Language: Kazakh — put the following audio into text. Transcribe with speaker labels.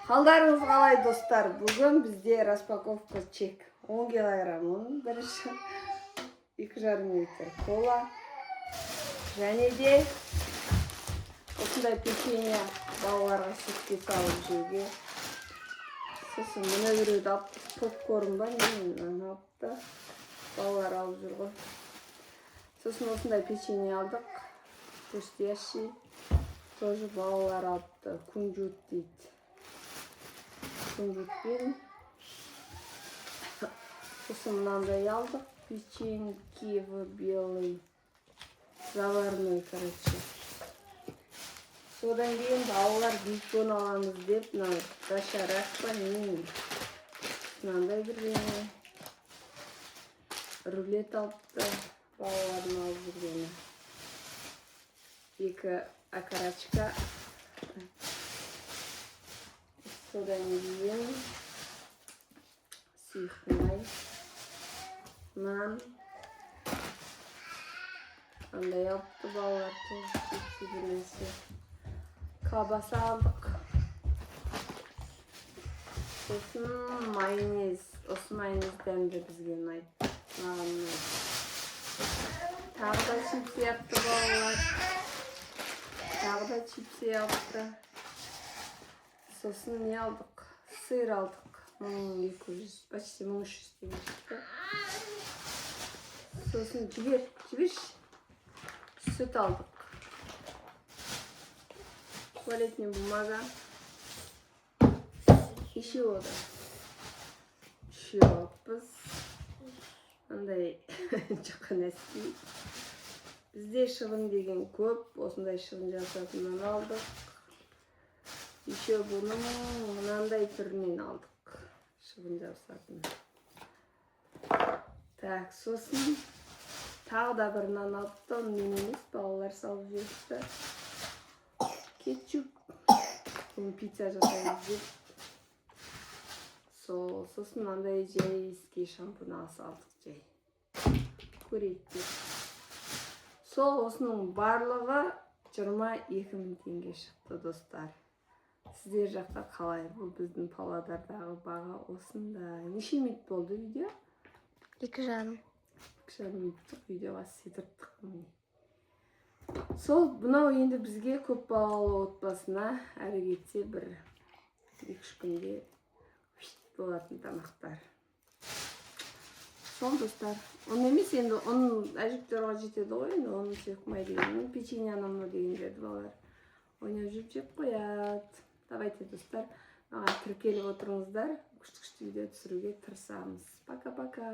Speaker 1: Қалдарыңыз қалай достар? Бүгін бізде распаковка чек. 10 килограмм ұн, бірінші 2,5 литр кола. Және де осындай печенье балаларға сүтке салып жеуге. Сосын мына біреуді алып, попкорн ба, мен алыпты. Балалар алып жүр ғой. Сосын осындай печенье алдық. Хрустящий. Тоже балалар алыпты. Кунжут дейді. Кунжутпен. Сосын мынандай алдық. Печеньки в белый. Заварной, короче. Содан кейін балалар бекон аламыз деп, доширак па не. Мынандай бірдеңе. Рулет алыпты. Балалардың алып жүргені. 2 окорочка. Содан кейін сұйық май, нан. Андай алыпты балалар чипсы бірнәрсе. Колбаса алдық. Сосын майонез. Осы майонез дәмді бізге ұнайды. Маған ұнайды. Тағы да чипсы yaptı балалар. Тағы да чипсы yaptı. Сосын не алдық? Сыр алдық. 1200, почти 1300 деген шықты. Сосын жіберші. Süt aldık. Tuvaletine bumbaga. İşi o da. Şuyoruz. Андай жақын eski. Bizde шығын деген көп. Осындай шығын жасатыннан алдық. Еще бұның мынандай түрінен алдық. Шығын жасатын. Так, сосын тағы да бір нан алыпты, мен емес, балалар салып жіберіпті. Кетчуп. Бұны пицца жасаймыз деп. Сосын мынандай жай ски шампунь алдық жай. Көрейік деп. Осының барлығы 22 000 теңге шықты достар. Сіздер жақта қалай? Бұл біздің Павлодардағы баға осындай. Неше минут болды видео?
Speaker 2: 2,5.
Speaker 1: Минуттық видеоға сыйдырттық міне. Бұнау енді бізге көп балалы отбасына әрі кетсе бір 2-3 күнде болатын тамақтар. Достар. Оны емес енді, оның әжіптерға жетеді ғой, оны сөкмай деген, печеньяны мұны дегендерді балалар ойнап жүріп жеп қояды. Давайте достар, маған тіркеліп отырыңыздар, күшті видео түсіруге тырысамыз. Пока-пока.